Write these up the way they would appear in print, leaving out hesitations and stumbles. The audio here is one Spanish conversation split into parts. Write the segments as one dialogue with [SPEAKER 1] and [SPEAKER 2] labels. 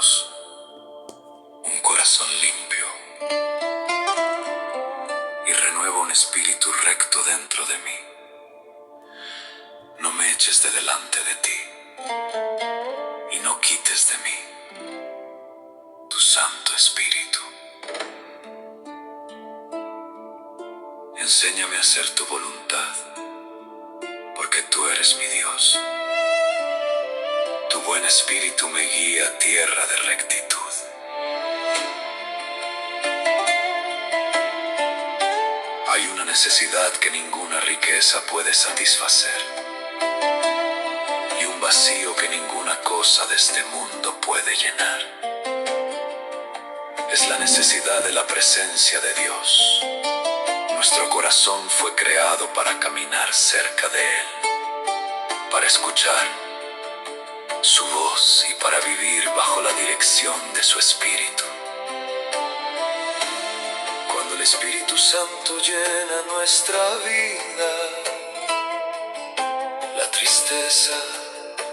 [SPEAKER 1] Dios, un corazón limpio, y renueva un espíritu recto dentro de mí. No me eches de delante de ti, y no quites de mí tu Santo Espíritu. Enséñame a hacer tu voluntad, porque tú eres mi Dios. Tu buen espíritu me guía a tierra de rectitud. Hay una necesidad que ninguna riqueza puede satisfacer, y un vacío que ninguna cosa de este mundo puede llenar. Es la necesidad de la presencia de Dios. Nuestro corazón fue creado para caminar cerca de Él, para escuchar su voz y para vivir bajo la dirección de su Espíritu. Cuando el Espíritu Santo llena nuestra vida, la tristeza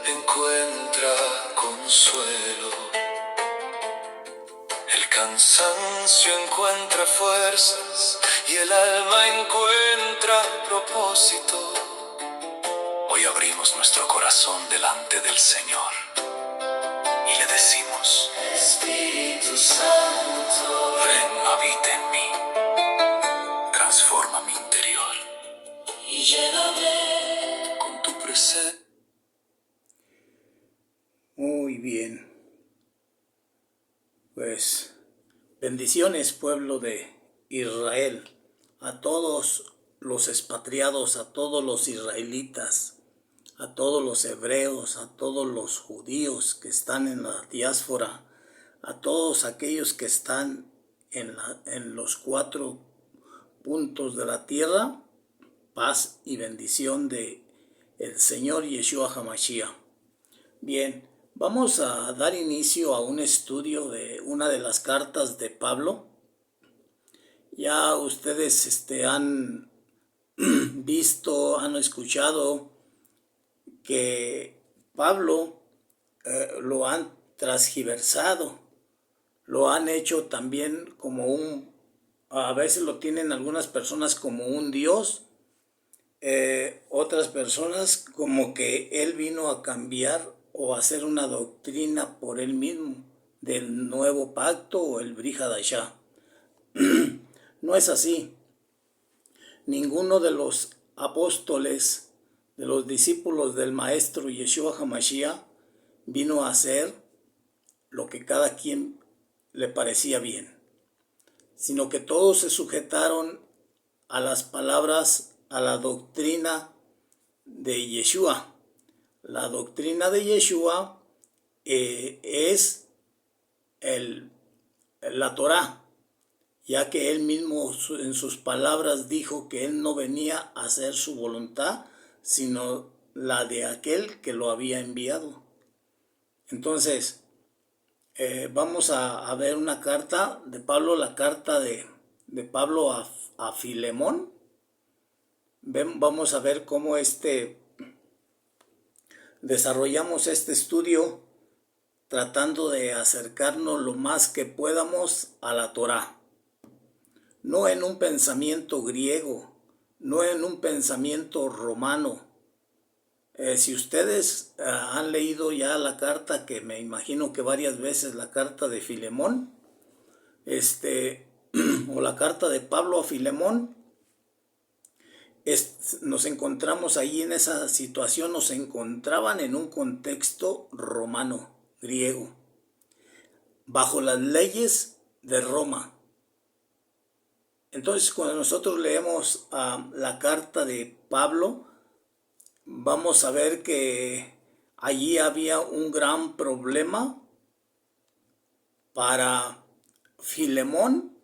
[SPEAKER 1] encuentra consuelo, el cansancio encuentra fuerzas y el alma encuentra propósito. Hoy abrimos nuestro corazón delante del Señor y le decimos: Espíritu Santo, ven, habita en mí, transforma mi interior y lléname con tu presencia.
[SPEAKER 2] Muy bien. Pues bendiciones, pueblo de Israel, a todos los expatriados, a todos los israelitas, a todos los hebreos, a todos los judíos que están en la diáspora, a todos aquellos que están en los 4 puntos de la tierra, paz y bendición de el Señor Yeshua HaMashiach. Bien, vamos a dar inicio a un estudio de una de las cartas de Pablo. Ya ustedes han visto, han escuchado que Pablo lo han transgiversado, lo han hecho también como a veces lo tienen algunas personas como un Dios, otras personas como que él vino a cambiar o hacer una doctrina por él mismo del nuevo pacto o el Brit Hadashah. No es así. Ninguno de los apóstoles, de los discípulos del maestro Yeshua HaMashiach, vino a hacer lo que cada quien le parecía bien, sino que todos se sujetaron a las palabras, a la doctrina de Yeshua. La doctrina de Yeshua es la Torá, ya que él mismo en sus palabras dijo que él no venía a hacer su voluntad, sino la de aquel que lo había enviado. Entonces, vamos a ver una carta de Pablo, la carta de Pablo a Filemón. Vamos a ver cómo desarrollamos este estudio tratando de acercarnos lo más que podamos a la Torá. No en un pensamiento griego, no en un pensamiento romano. Si ustedes han leído ya la carta, que me imagino que varias veces, la carta de Filemón, o la carta de Pablo a Filemón, nos encontramos ahí en esa situación, nos encontraban en un contexto romano, griego, bajo las leyes de Roma. Entonces, cuando nosotros leemos la carta de Pablo, vamos a ver que allí había un gran problema para Filemón.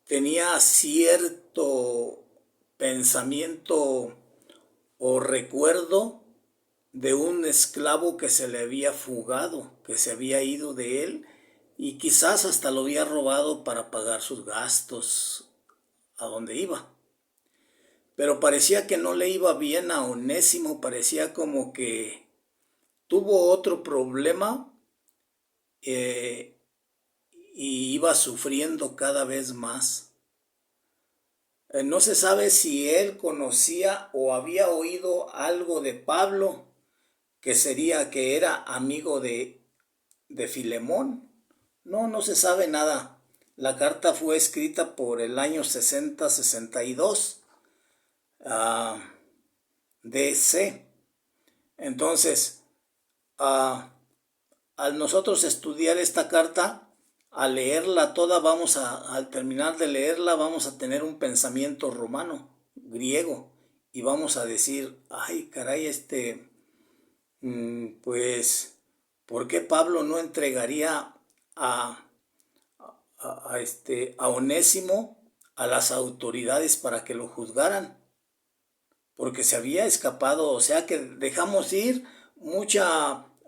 [SPEAKER 2] Tenía cierto pensamiento o recuerdo de un esclavo que se le había fugado, que se había ido de él, y quizás hasta lo había robado para pagar sus gastos a donde iba. Pero parecía que no le iba bien a Onésimo, parecía como que tuvo otro problema eh, y iba sufriendo cada vez más. No se sabe si él conocía o había oído algo de Pablo, que sería que era amigo de Filemón. No, no se sabe nada. La carta fue escrita por el año 60-62 DC. Entonces, al nosotros estudiar esta carta, al leerla toda, al terminar de leerla, vamos a tener un pensamiento romano, griego, y vamos a decir, ay, caray, pues, ¿por qué Pablo no entregaría a Onésimo a las autoridades para que lo juzgaran? Porque se había escapado, o sea que dejamos ir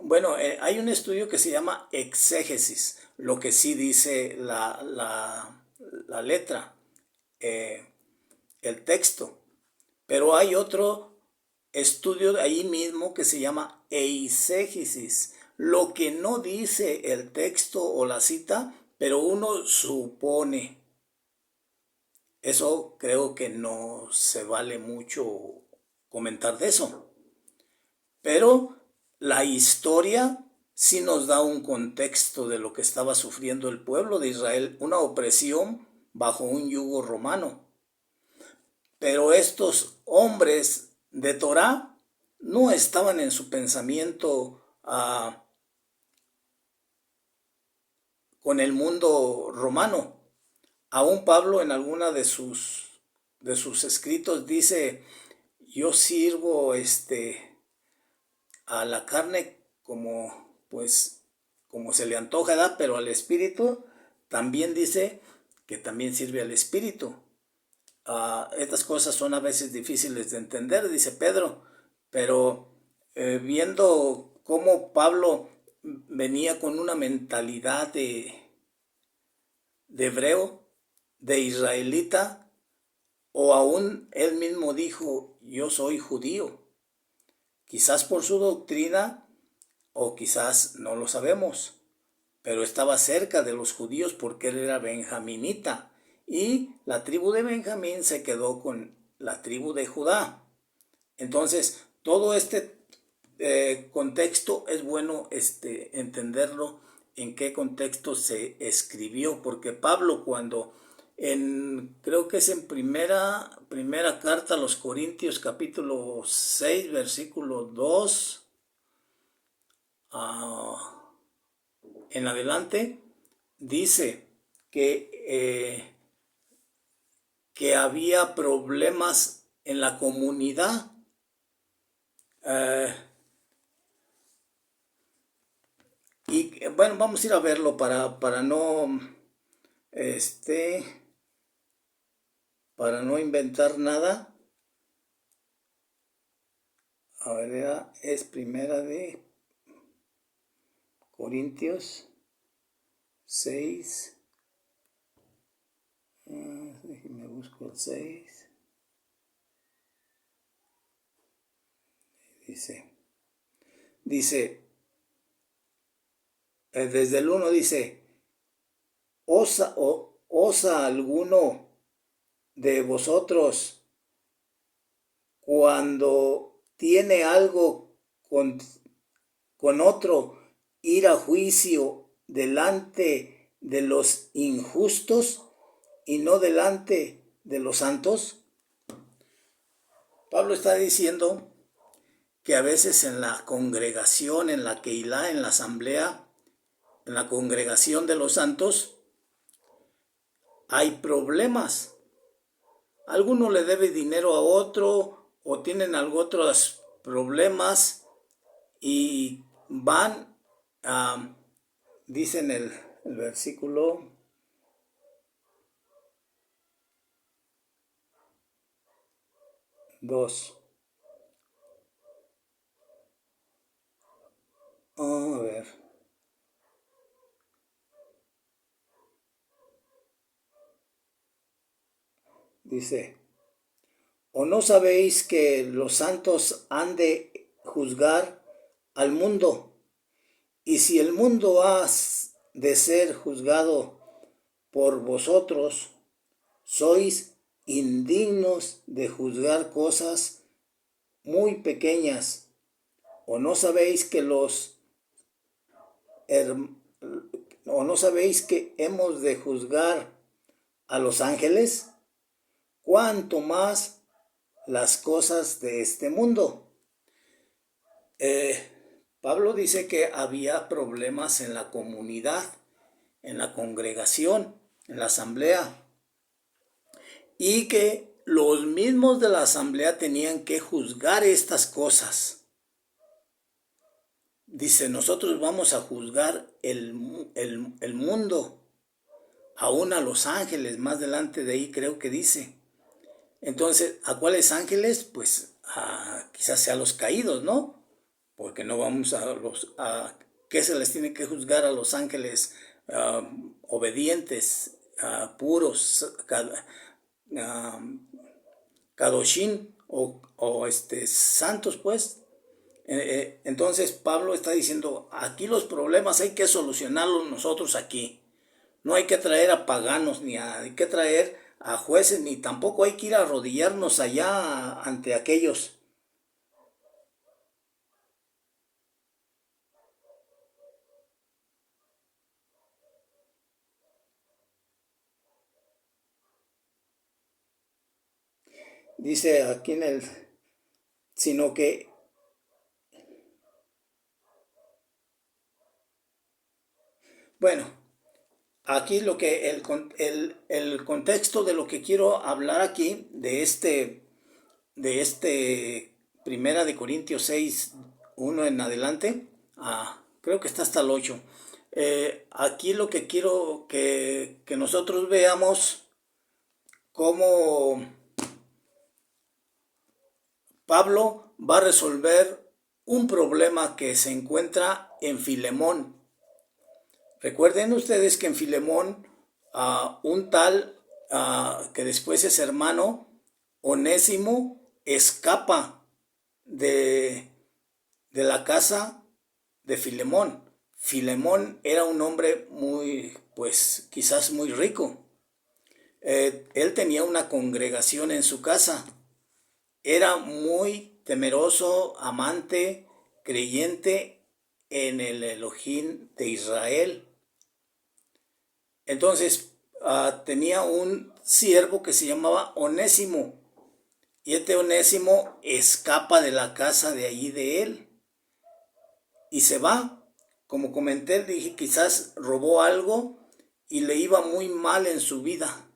[SPEAKER 2] bueno, hay un estudio que se llama exégesis, lo que sí dice la letra, eh, el texto, pero hay otro estudio de ahí mismo que se llama eisegesis, lo que no dice el texto o la cita, pero uno supone. Eso creo que no se vale mucho comentar de eso. Pero la historia sí nos da un contexto de lo que estaba sufriendo el pueblo de Israel, una opresión bajo un yugo romano. Pero estos hombres de Torá no estaban en su pensamiento con el mundo romano. Aún Pablo en alguna de sus escritos dice, yo sirvo a la carne como se le antoja, ¿verdad? Pero al espíritu también dice que también sirve al espíritu. Estas cosas son a veces difíciles de entender, dice Pedro, pero viendo cómo Pablo venía con una mentalidad de hebreo, de israelita, o aún él mismo dijo, yo soy judío. Quizás por su doctrina, o quizás no lo sabemos, pero estaba cerca de los judíos porque él era benjaminita, y la tribu de Benjamín se quedó con la tribu de Judá. Entonces, todo este contexto es bueno entenderlo, en qué contexto se escribió, porque Pablo cuando creo que es en primera carta a los Corintios capítulo 6 versículo 2 en adelante, dice que había problemas en la comunidad. Y bueno, vamos a ir a verlo para no inventar nada. A ver, es primera de Corintios 6. Déjenme busco el 6. Dice, desde el 1 dice, ¿osa alguno de vosotros cuando tiene algo con otro ir a juicio delante de los injustos y no delante de los santos? Pablo está diciendo que a veces en la congregación, en la Keilah, en la asamblea, en la congregación de los santos, hay problemas. Alguno le debe dinero a otro o tienen otros problemas y van dicen el versículo 2. A ver. Dice, ¿o no sabéis que los santos han de juzgar al mundo? Y si el mundo ha de ser juzgado por vosotros, sois indignos de juzgar cosas muy pequeñas. ¿O no sabéis que o no sabéis que hemos de juzgar a los ángeles? ¿Cuánto más las cosas de este mundo? Pablo dice que había problemas en la comunidad, en la congregación, en la asamblea, y que los mismos de la asamblea tenían que juzgar estas cosas. Dice, nosotros vamos a juzgar el mundo, aún a los ángeles, más delante de ahí creo que dice. Entonces, ¿a cuáles ángeles? Pues quizás sea a los caídos, ¿no? Porque no vamos ¿qué se les tiene que juzgar a los ángeles obedientes, puros, Kadoshin o santos, pues? Entonces Pablo está diciendo, aquí los problemas hay que solucionarlos nosotros aquí. No hay que traer a paganos, ni hay que traer a jueces, ni tampoco hay que ir a arrodillarnos allá ante aquellos. Dice aquí sino que, bueno, aquí lo que el contexto de lo que quiero hablar aquí, de Primera de Corintios 6, 1 en adelante, creo que está hasta el 8. Aquí lo que quiero que nosotros veamos cómo Pablo va a resolver un problema que se encuentra en Filemón. Recuerden ustedes que en Filemón, un tal que después es hermano, Onésimo, escapa de la casa de Filemón. Filemón era un hombre muy, pues quizás muy rico. Él tenía una congregación en su casa. Era muy temeroso, amante, creyente en el Elohim de Israel. Entonces tenía un siervo que se llamaba Onésimo. Y este Onésimo escapa de la casa de allí de él. Y se va. Como comenté, dije, quizás robó algo y le iba muy mal en su vida.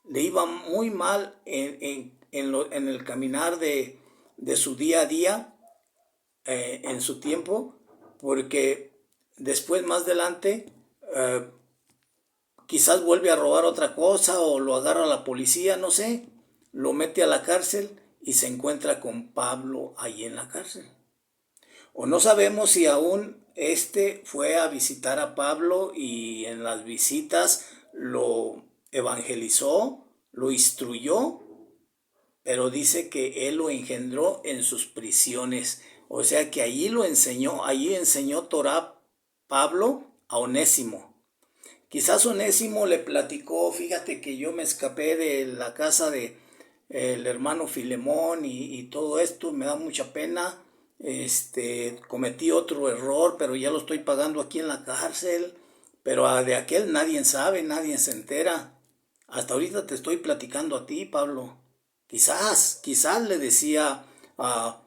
[SPEAKER 2] Le iba muy mal en el caminar de su día a día, en su tiempo, porque después, más adelante, quizás vuelve a robar otra cosa o lo agarra la policía, no sé, lo mete a la cárcel y se encuentra con Pablo ahí en la cárcel. O no sabemos si aún fue a visitar a Pablo y en las visitas lo evangelizó, lo instruyó, pero dice que él lo engendró en sus prisiones. O sea que allí enseñó Torah Pablo a Onésimo. Quizás Onésimo le platicó, fíjate que yo me escapé de la casa de el hermano Filemón y todo esto, me da mucha pena. Cometí otro error, pero ya lo estoy pagando aquí en la cárcel. Pero de aquel nadie sabe, nadie se entera. Hasta ahorita te estoy platicando a ti, Pablo. Quizás le decía a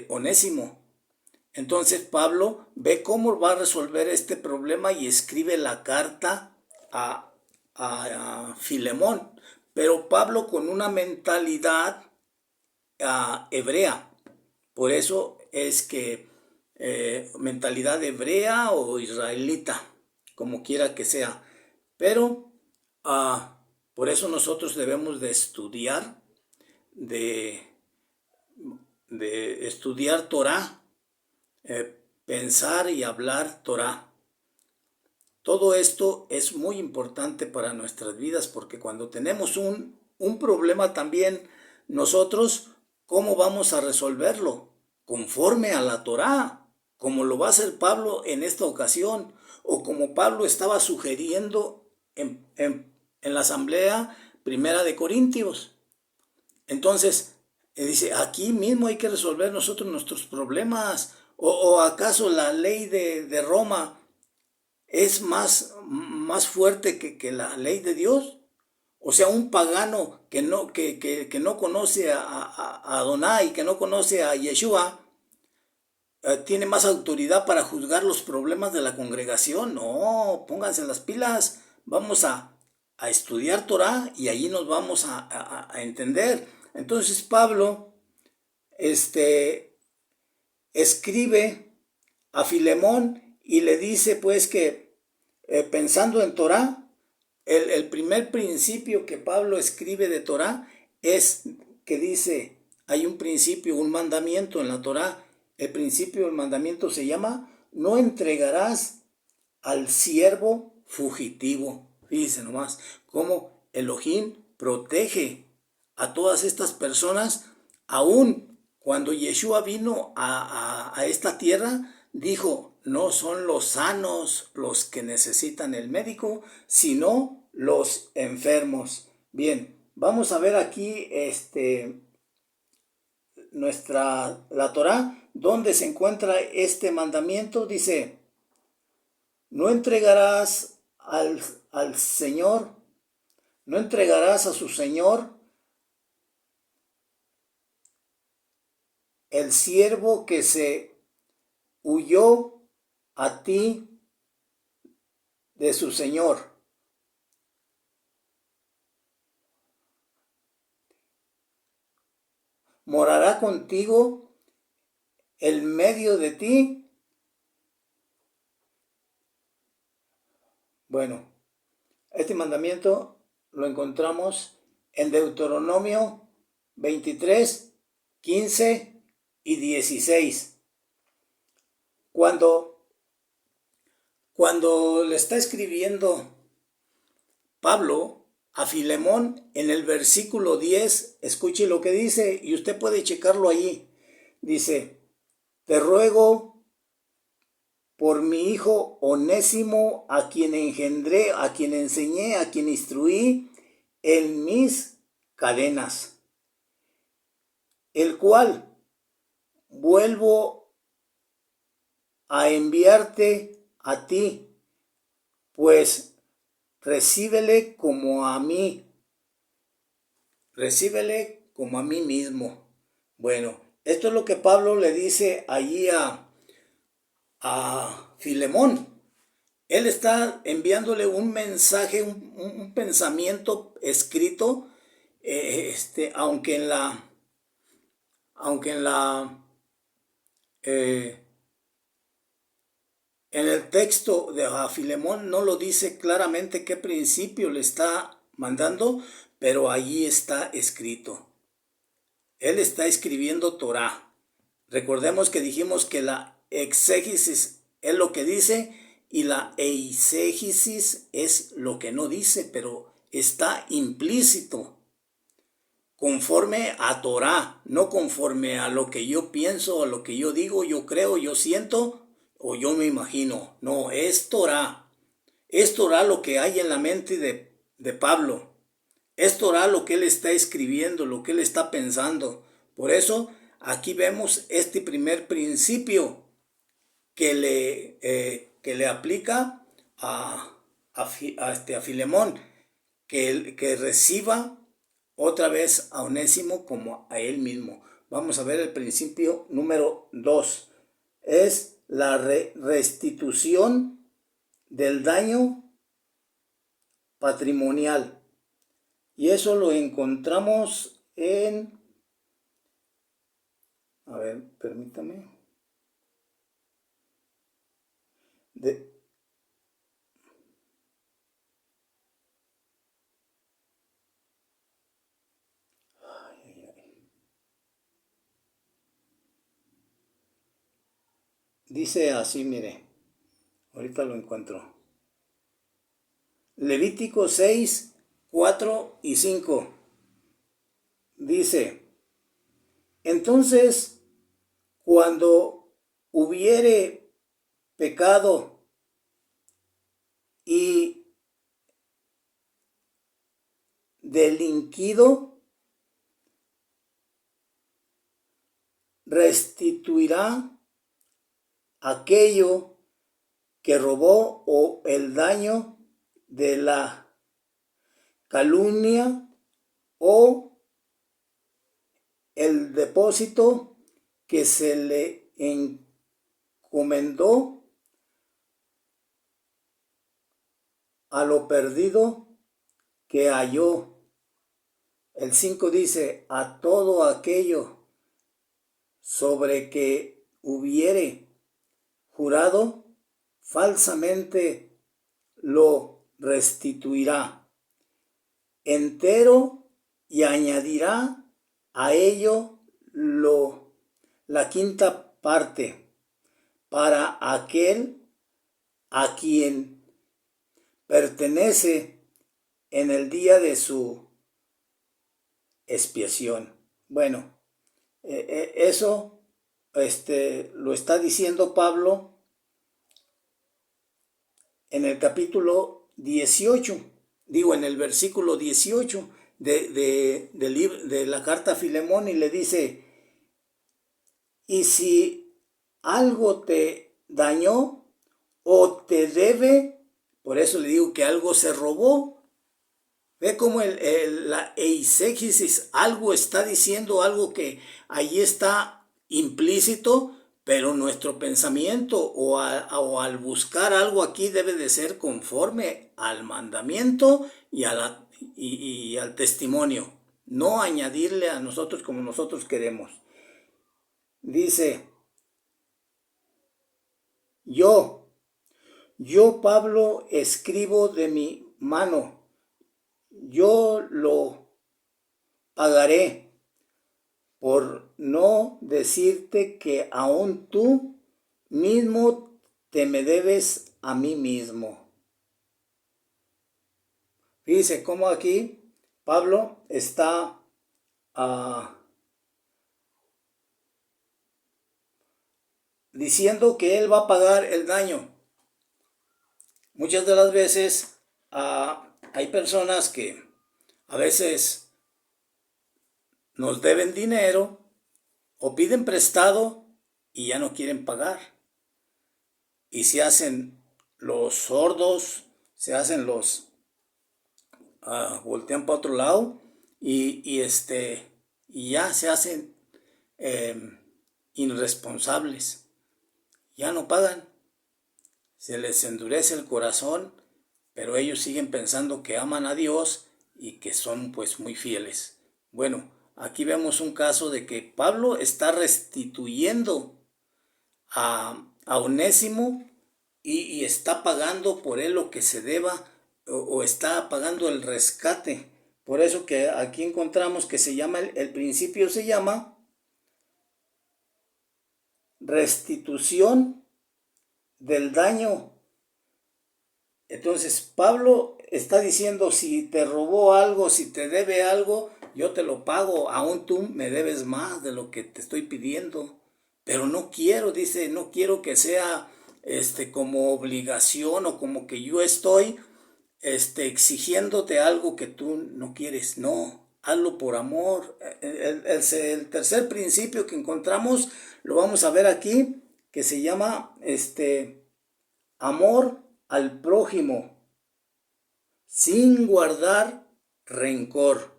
[SPEAKER 2] Onésimo. Entonces Pablo ve cómo va a resolver este problema y escribe la carta a Filemón. Pero Pablo con una mentalidad hebrea. Por eso es que mentalidad hebrea o israelita, como quiera que sea. Pero por eso nosotros debemos de estudiar, de estudiar Torah, pensar y hablar Torah. Todo esto es muy importante para nuestras vidas porque cuando tenemos un problema también nosotros, ¿cómo vamos a resolverlo? Conforme a la Torah, como lo va a hacer Pablo en esta ocasión, o como Pablo estaba sugiriendo en la asamblea primera de Corintios. Entonces, dice, aquí mismo hay que resolver nosotros nuestros problemas. ¿O acaso la ley de Roma es más fuerte que la ley de Dios? O sea, un pagano que no conoce a Adonai, que no conoce a Yeshua, tiene más autoridad para juzgar los problemas de la congregación. No, pónganse las pilas, vamos a estudiar Torah y allí nos vamos a entender. Entonces Pablo escribe a Filemón y le dice pues que pensando en Torah, el primer principio que Pablo escribe de Torah es que dice, hay un principio, un mandamiento en la Torah. El principio del mandamiento se llama, no entregarás al siervo fugitivo. Fíjense nomás cómo Elohim protege a todas estas personas. Aún cuando Yeshua vino a esta tierra, dijo, no son los sanos los que necesitan el médico, sino los enfermos. Bien, vamos a ver aquí la Torá, donde se encuentra este mandamiento. Dice, no entregarás al Señor, no entregarás a su Señor el siervo que se huyó a ti de su Señor. Morará contigo en medio de ti. Bueno, este mandamiento lo encontramos en Deuteronomio 23, 15 y 16. Cuando le está escribiendo Pablo a Filemón en el versículo 10, escuche lo que dice y usted puede checarlo allí. Dice, te ruego por mi hijo Onésimo, a quien engendré, a quien enseñé, a quien instruí en mis cadenas, el cual vuelvo a enviarte a ti, pues recíbele como a mí mismo. Bueno, esto es lo que Pablo le dice allí a Filemón. Él está enviándole un mensaje, un pensamiento escrito, aunque en el texto de Filemón no lo dice claramente qué principio le está mandando, pero allí está escrito. Él está escribiendo Torah. Recordemos que dijimos que la exégesis es lo que dice y la eisegesis es lo que no dice, pero está implícito conforme a Torah, no conforme a lo que yo pienso, a lo que yo digo, yo creo, yo siento o yo me imagino. No, es Torah. Es Torah lo que hay en la mente de Pablo. Es Torah lo que él está escribiendo, lo que él está pensando. Por eso aquí vemos este primer principio que le aplica a Filemón, que reciba otra vez a Onésimo como a él mismo. Vamos a ver el principio número 2. Es la restitución del daño patrimonial. Y eso lo encontramos en... A ver, permítame. Dice así, mire, ahorita lo encuentro. Levítico 6, 4 y 5. Dice, entonces, cuando hubiere pecado y delinquido, restituirá aquello que robó o el daño de la calumnia o el depósito que se le encomendó a lo perdido que halló. El 5 dice, a todo aquello sobre que hubiere jurado, falsamente lo restituirá entero y añadirá a ello la quinta parte para aquel a quien pertenece en el día de su expiación. Bueno, eso lo está diciendo Pablo en el capítulo 18, en el versículo 18 de la carta a Filemón, y le dice, y si algo te dañó o te debe, por eso le digo que algo se robó. Ve cómo la eisegesis algo está diciendo, algo que ahí está implícito, pero nuestro pensamiento o al buscar algo aquí debe de ser conforme al mandamiento y al testimonio, no añadirle a nosotros como nosotros queremos. Dice, yo Pablo escribo de mi mano, yo lo pagaré, por no decirte que aún tú mismo te me debes a mí mismo. Fíjese cómo aquí Pablo está diciendo que él va a pagar el daño. Muchas de las veces hay personas que a veces nos deben dinero o piden prestado y ya no quieren pagar. Y se hacen los sordos, se hacen los voltean para otro lado y ya se hacen irresponsables. Ya no pagan. Se les endurece el corazón, pero ellos siguen pensando que aman a Dios y que son pues muy fieles. Bueno, aquí vemos un caso de que Pablo está restituyendo a Onésimo y está pagando por él lo que se deba o está pagando el rescate. Por eso que aquí encontramos que se llama, el principio se llama restitución del daño. Entonces Pablo está diciendo, si te robó algo, si te debe algo, yo te lo pago, aún tú me debes más de lo que te estoy pidiendo, pero no quiero, dice, no quiero que sea como obligación o como que yo estoy exigiéndote algo que tú no quieres. No, hazlo por amor. El tercer principio que encontramos lo vamos a ver aquí, que se llama amor al prójimo sin guardar rencor.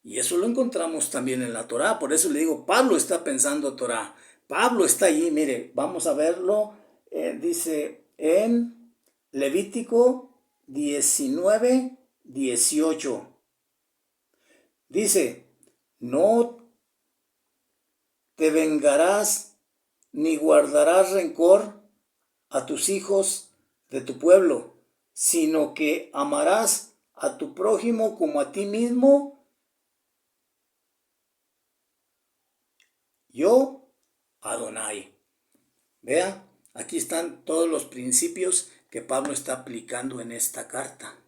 [SPEAKER 2] Y eso lo encontramos también en la Torá. Por eso le digo, Pablo está pensando Torá. Pablo está allí, mire, vamos a verlo. Dice en Levítico 19:18. Dice, no te vengarás ni guardarás rencor a tus hijos de tu pueblo, sino que amarás a tu prójimo como a ti mismo. Yo, Adonai. Vea, aquí están todos los principios que Pablo está aplicando en esta carta.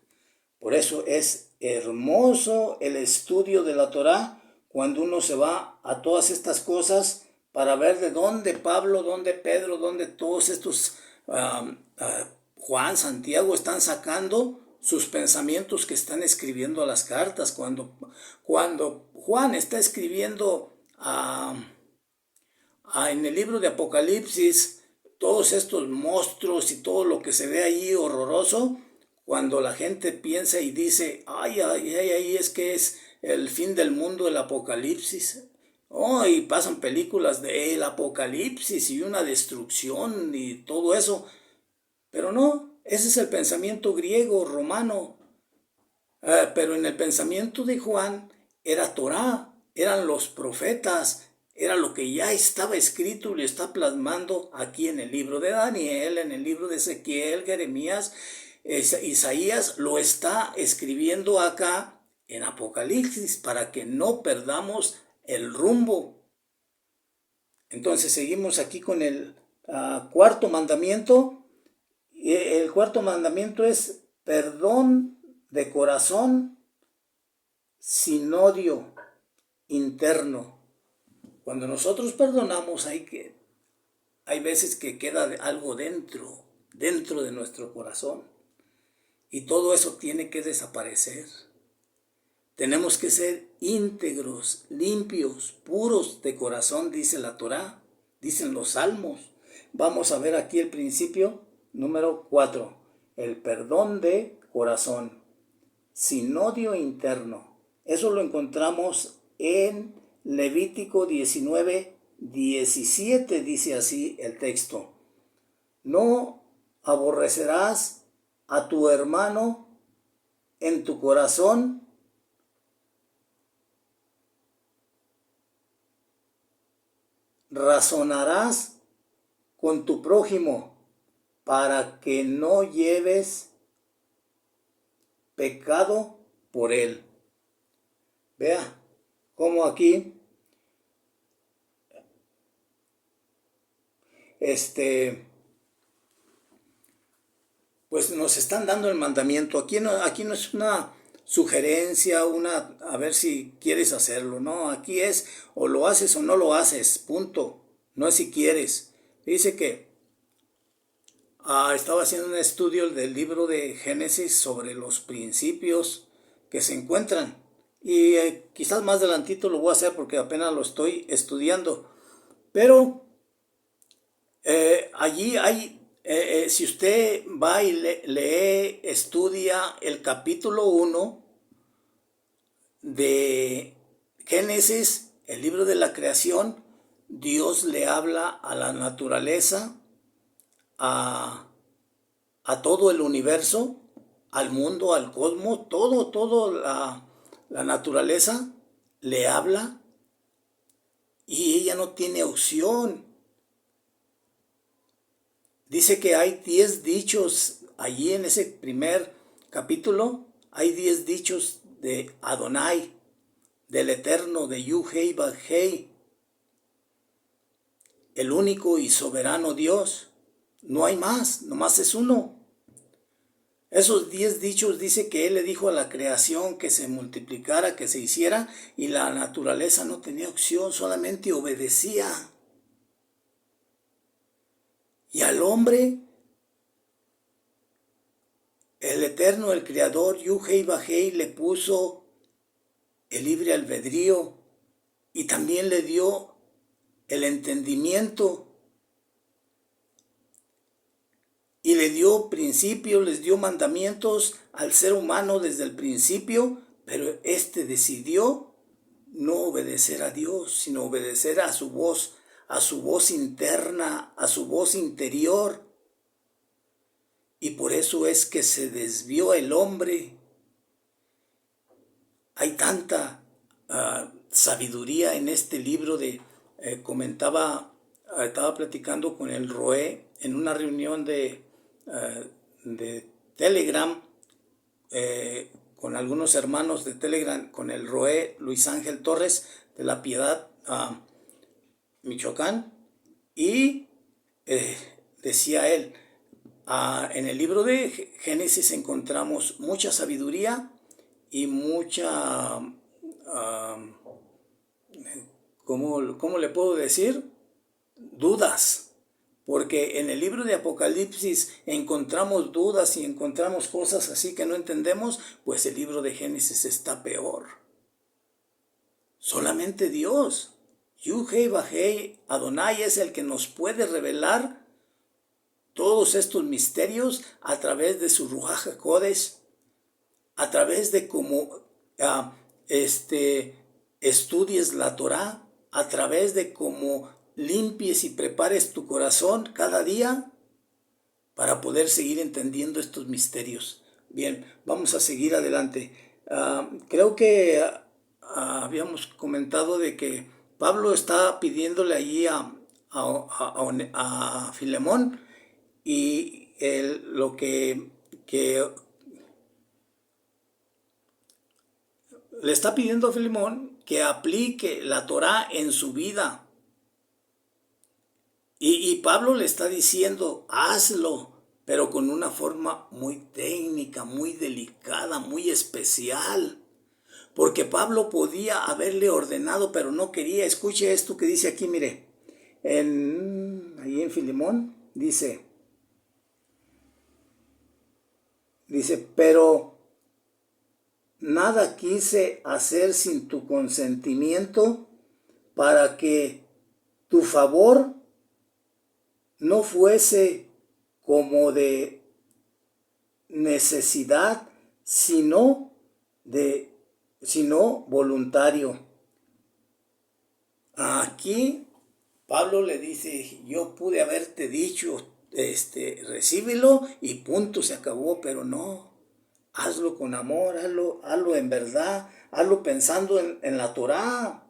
[SPEAKER 2] Por eso es hermoso el estudio de la Torá cuando uno se va a todas estas cosas, para ver de dónde Pablo, dónde Pedro, dónde todos estos, Juan, Santiago, están sacando sus pensamientos que están escribiendo a las cartas. Cuando Juan está escribiendo en el libro de Apocalipsis, todos estos monstruos y todo lo que se ve ahí horroroso, cuando la gente piensa y dice, ay, ay, ay, ay, es que es el fin del mundo, el Apocalipsis. Oh, y pasan películas de el Apocalipsis y una destrucción y todo eso. Pero no, ese es el pensamiento griego, romano. Pero en el pensamiento de Juan era Torá, eran los profetas, era lo que ya estaba escrito y lo está plasmando aquí en el libro de Daniel, en el libro de Ezequiel, Jeremías, Isaías, lo está escribiendo acá en Apocalipsis para que no perdamos el rumbo. Entonces seguimos aquí con el cuarto mandamiento. El cuarto mandamiento es perdón de corazón sin odio interno. Cuando nosotros perdonamos hay veces que queda algo dentro de nuestro corazón y todo eso tiene que desaparecer. Tenemos que ser íntegros, limpios, puros de corazón, dice la Torá, dicen los salmos. Vamos a ver aquí el principio número 4, el perdón de corazón, sin odio interno. Eso lo encontramos en Levítico 19:17, dice así el texto. No aborrecerás a tu hermano en tu corazón, razonarás con tu prójimo para que no lleves pecado por él. Vea cómo aquí pues nos están dando el mandamiento. Aquí no es una sugerencia, a ver si quieres hacerlo, no, aquí es o lo haces o no lo haces, punto, no es si quieres. Dice que estaba haciendo un estudio del libro de Génesis sobre los principios que se encuentran y quizás más adelantito lo voy a hacer porque apenas lo estoy estudiando, pero allí hay, si usted va y lee, estudia el capítulo 1 de Génesis, el libro de la creación, Dios le habla a la naturaleza, a todo el universo, al mundo, al cosmos, todo la naturaleza le habla y ella no tiene opción. Dice que hay 10 dichos allí en ese primer capítulo, hay 10 dichos de Adonai, del Eterno, de Yu-Hei Bad-Hei, el único y soberano Dios. No hay más, nomás es uno. Esos 10 dichos dice que Él le dijo a la creación que se multiplicara, que se hiciera, y la naturaleza no tenía opción, solamente obedecía. Y al hombre, el Eterno, el Creador, Yu-Hei Bad-Hei, le puso el libre albedrío y también le dio el entendimiento y le dio principios, les dio mandamientos al ser humano desde el principio, pero éste decidió no obedecer a Dios, sino obedecer a su voz interna, a su voz interior. Y por eso es que se desvió el hombre. Hay tanta sabiduría en este libro estaba platicando con el Roé en una reunión de Telegram, con algunos hermanos de Telegram, con el Roé Luis Ángel Torres de La Piedad, Michoacán, y decía él, en el libro de Génesis encontramos mucha sabiduría y mucha, ¿cómo le puedo decir? dudas, porque en el libro de Apocalipsis encontramos dudas y encontramos cosas así que no entendemos, pues el libro de Génesis está peor. Solamente Dios, Yud-Heh Vah-Heh, Adonai, es el que nos puede revelar todos estos misterios a través de su Ruach HaKodesh, a través de cómo estudies la Torah, a través de cómo limpies y prepares tu corazón cada día para poder seguir entendiendo estos misterios. Bien, vamos a seguir adelante. Creo que habíamos comentado de que Pablo está pidiéndole allí a Filemón y lo que le está pidiendo a Filemón que aplique la Torah en su vida. Y Pablo le está diciendo, hazlo, pero con una forma muy técnica, muy delicada, muy especial. Porque Pablo podía haberle ordenado, pero no quería. Escuche esto que dice aquí, mire. Ahí en Filemón dice, pero nada quise hacer sin tu consentimiento para que tu favor no fuese como de necesidad, sino voluntario. Aquí Pablo le dice, yo pude haberte dicho, recíbelo y punto, se acabó, pero no. Hazlo con amor, hazlo en verdad, hazlo pensando en la Torah.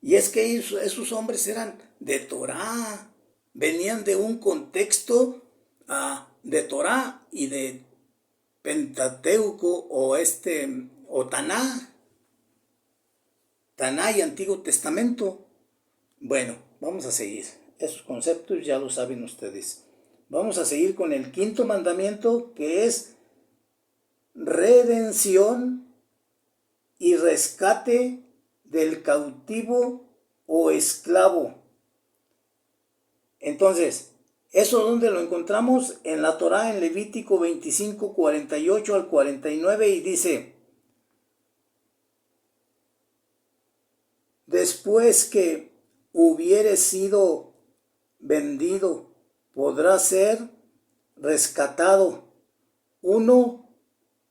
[SPEAKER 2] Y es que esos hombres eran de Torah, venían de un contexto de Torah y de Pentateuco o Taná y Antiguo Testamento. Bueno, vamos a seguir. Esos conceptos ya lo saben ustedes. Vamos a seguir con el quinto mandamiento, que es redención y rescate del cautivo o esclavo. Entonces, ¿eso dónde lo encontramos? En la Torá, en Levítico 25, 48 al 49, y dice, después que hubiere sido vendido, podrá ser rescatado. Uno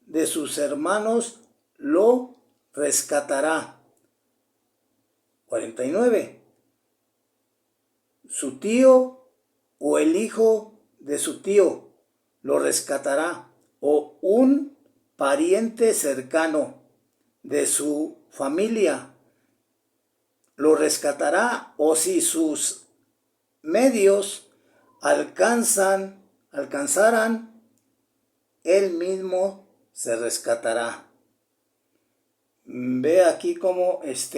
[SPEAKER 2] de sus hermanos lo rescatará. 49. Su tío o el hijo de su tío lo rescatará, o un pariente cercano de su familia lo rescatará, o si sus medios alcanzaran, él mismo se rescatará. Ve aquí cómo es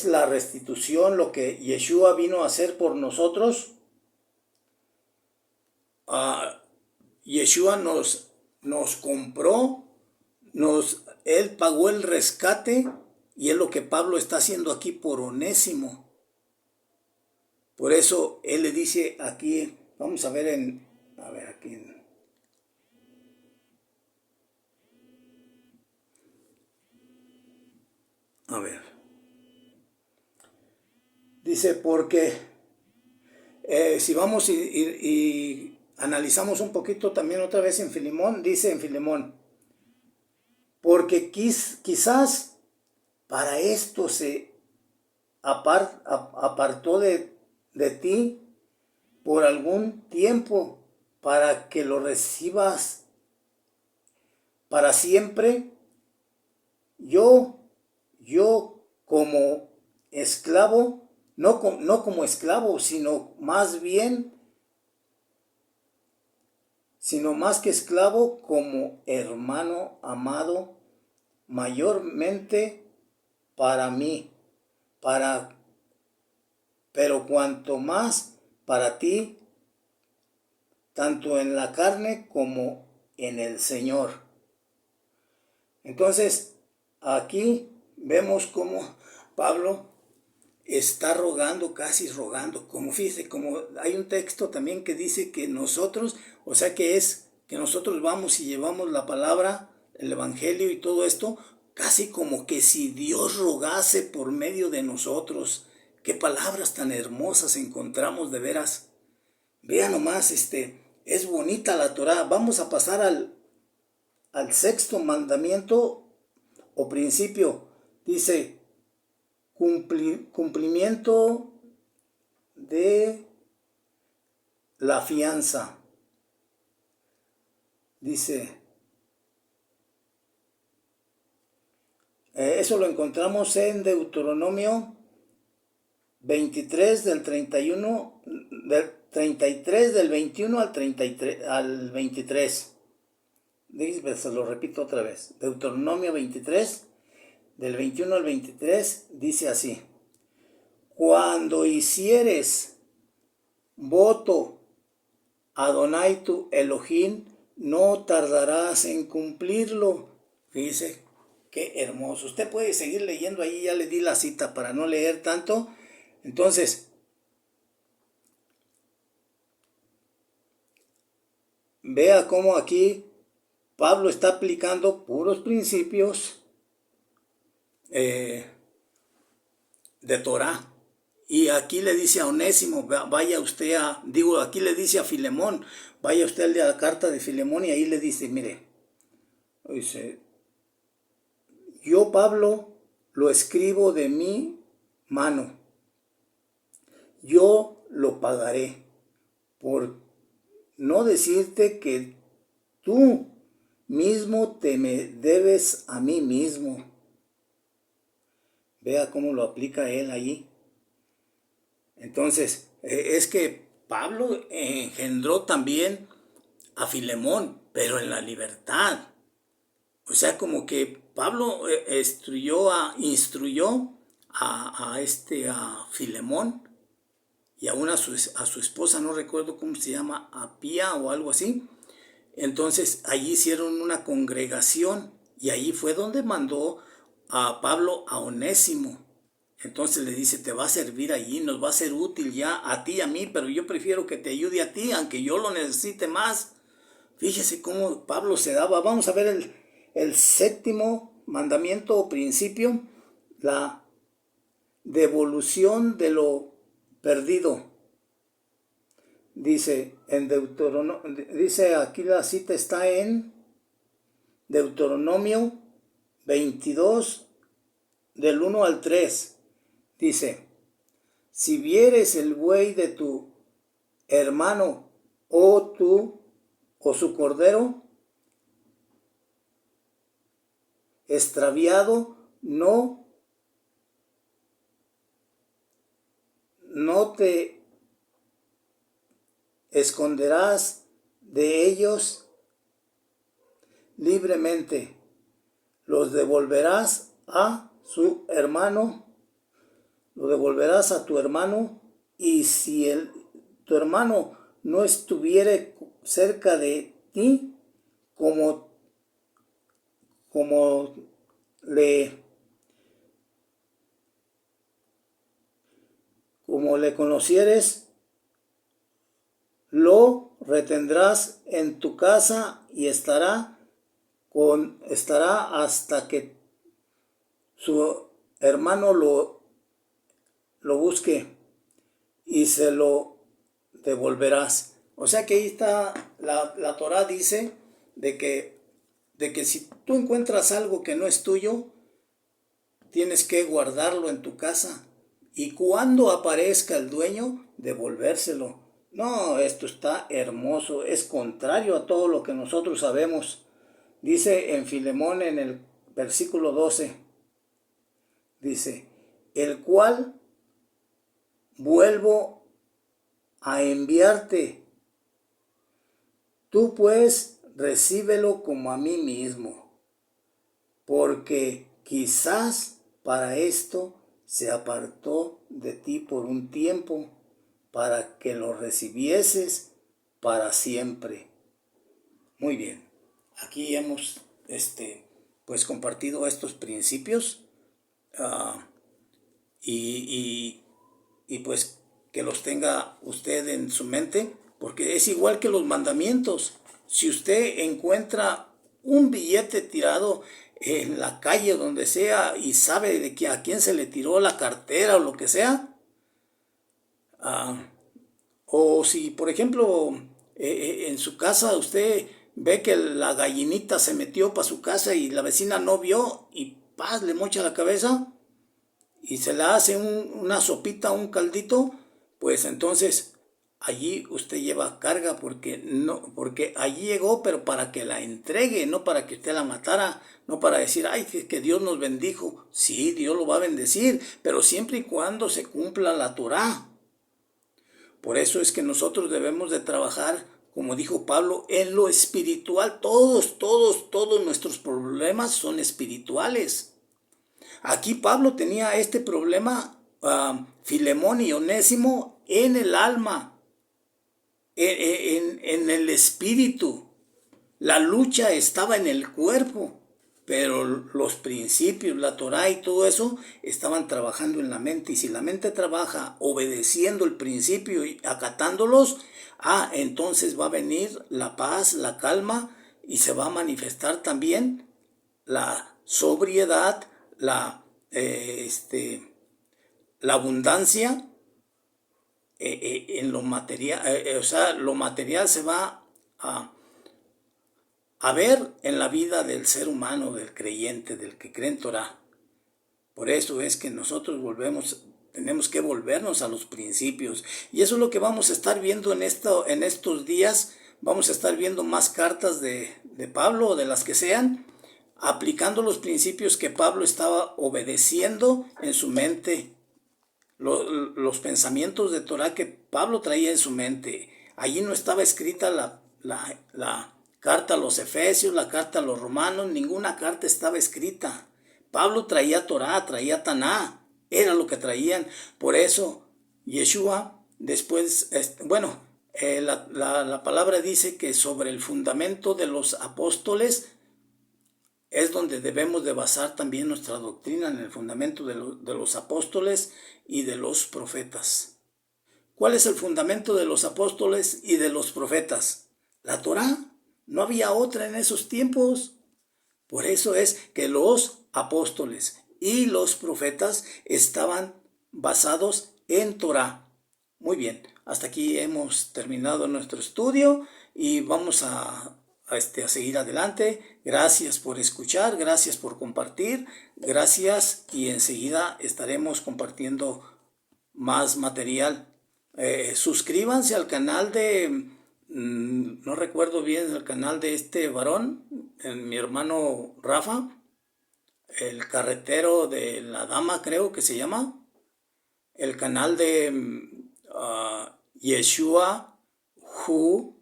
[SPEAKER 2] la restitución, lo que Yeshua vino a hacer por nosotros. Yeshua nos compró, Él pagó el rescate, y es lo que Pablo está haciendo aquí por Onésimo. Por eso Él le dice aquí, vamos a ver aquí dice, porque si vamos y analizamos un poquito también otra vez en Filemón, dice en Filemón, porque quizás para esto se apartó de ti por algún tiempo, para que lo recibas para siempre. Yo como esclavo, no como esclavo, sino más que esclavo, como hermano amado, mayormente para mí, pero cuanto más para ti, tanto en la carne como en el Señor. Entonces, aquí vemos cómo Pablo está rogando, casi rogando, como fíjese, como hay un texto también que dice que nosotros, o sea que es que nosotros vamos y llevamos la palabra, el evangelio y todo esto, casi como que si Dios rogase por medio de nosotros. Qué palabras tan hermosas encontramos de veras. Vea nomás, es bonita la Torá. Vamos a pasar al sexto mandamiento o principio. Dice, cumplimiento de la fianza. Dice, eso lo encontramos en Deuteronomio 23 del 31, del 33 del 21 al 33, al 23. Se lo repito otra vez. Deuteronomio 23 del 21 al 23 dice así: cuando hicieres voto a Adonai tu Elohim, no tardarás en cumplirlo. Dice, qué hermoso. Usted puede seguir leyendo ahí, ya le di la cita para no leer tanto. Entonces, vea cómo aquí Pablo está aplicando puros principios de Torah. Y aquí le dice a Onésimo, vaya usted aquí le dice a Filemón, vaya usted al de la carta de Filemón y ahí le dice, mire, dice, yo Pablo lo escribo de mi mano, yo lo pagaré, por no decirte que tú mismo te me debes a mí mismo. Vea cómo lo aplica él allí. Entonces, es que Pablo engendró también a Filemón, pero en la libertad. O sea, como que Pablo instruyó a Filemón y aún a su esposa, no recuerdo cómo se llama, Apía o algo así. Entonces, allí hicieron una congregación y ahí fue donde mandó a Pablo a Onésimo. Entonces le dice, te va a servir allí, nos va a ser útil ya a ti y a mí, pero yo prefiero que te ayude a ti, aunque yo lo necesite más. Fíjese cómo Pablo se daba. Vamos a ver el séptimo mandamiento o principio, la devolución de lo perdido. Dice en Deuteronomio, dice aquí la cita está en Deuteronomio 22 del 1 al 3. Dice, si vieres el buey de tu hermano o su cordero extraviado, no te esconderás de ellos libremente, los devolverás a su hermano, lo devolverás a tu hermano, y si tu hermano no estuviere cerca de ti, como le conocieres, lo retendrás en tu casa y estará hasta que su hermano lo busque y se lo devolverás. O sea que ahí está, la Torá dice de que si tú encuentras algo que no es tuyo, tienes que guardarlo en tu casa y cuando aparezca el dueño, devolvérselo. No, esto está hermoso, es contrario a todo lo que nosotros sabemos. Dice en Filemón en el versículo 12, dice, el cual vuelvo a enviarte, tú pues recíbelo como a mí mismo, porque quizás para esto se apartó de ti por un tiempo, para que lo recibieses para siempre. Muy bien, aquí hemos pues compartido estos principios y pues que los tenga usted en su mente, porque es igual que los mandamientos. Si usted encuentra un billete tirado en la calle, donde sea, y sabe de que a quién se le tiró la cartera o lo que sea, o si, por ejemplo, en su casa usted ve que la gallinita se metió para su casa y la vecina no vio y paz, le mocha la cabeza y se le hace una sopita, un caldito, pues entonces allí usted lleva carga porque allí llegó, pero para que la entregue, no para que usted la matara, no para decir, ay, que Dios nos bendijo. Sí, Dios lo va a bendecir, pero siempre y cuando se cumpla la Torá. Por eso es que nosotros debemos de trabajar, como dijo Pablo, en lo espiritual. Todos nuestros problemas son espirituales. Aquí Pablo tenía este problema, Filemón y Onésimo, en el alma, en el espíritu. La lucha estaba en el cuerpo, pero los principios, la Torá y todo eso estaban trabajando en la mente. Y si la mente trabaja obedeciendo el principio y acatándolos, entonces va a venir la paz, la calma, y se va a manifestar también la sobriedad, la abundancia en lo material. O sea, lo material se va a ver en la vida del ser humano, del creyente, del que cree en Torah. Por eso es que nosotros tenemos que volvernos a los principios. Y eso es lo que vamos a estar viendo en estos días. Vamos a estar viendo más cartas de Pablo, o de las que sean, aplicando los principios que Pablo estaba obedeciendo en su mente. Los pensamientos de Torah que Pablo traía en su mente. Allí no estaba escrita la carta a los Efesios, la carta a los Romanos, ninguna carta estaba escrita. Pablo traía Torah, traía Taná, era lo que traían. Por eso Yeshua después, la palabra dice que sobre el fundamento de los apóstoles es donde debemos de basar también nuestra doctrina, en el fundamento de los apóstoles y de los profetas. ¿Cuál es el fundamento de los apóstoles y de los profetas? La Torá. No había otra en esos tiempos. Por eso es que los apóstoles y los profetas estaban basados en Torá. Muy bien, hasta aquí hemos terminado nuestro estudio y vamos a seguir adelante. Gracias por escuchar, gracias por compartir, gracias, y enseguida estaremos compartiendo más material. Suscríbanse al canal no recuerdo bien el canal de este varón, mi hermano Rafa, el carretero de la dama, creo que se llama, el canal de Yeshua Hu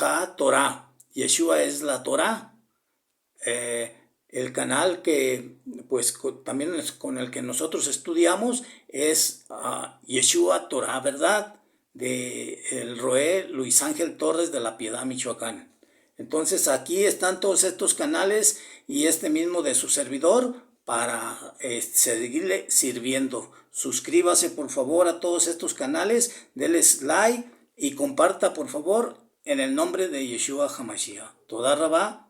[SPEAKER 2] Ha Torah. Yeshua es la Torah. El canal que pues también es con el que nosotros estudiamos es Yeshua Torah Verdad, de el Roé Luis Ángel Torres de La Piedad, Michoacán. Entonces aquí están todos estos canales y este mismo de su servidor para seguirle sirviendo. Suscríbase por favor a todos estos canales, denles like y comparta por favor en el nombre de Yeshua HaMashiach. Toda Rabá.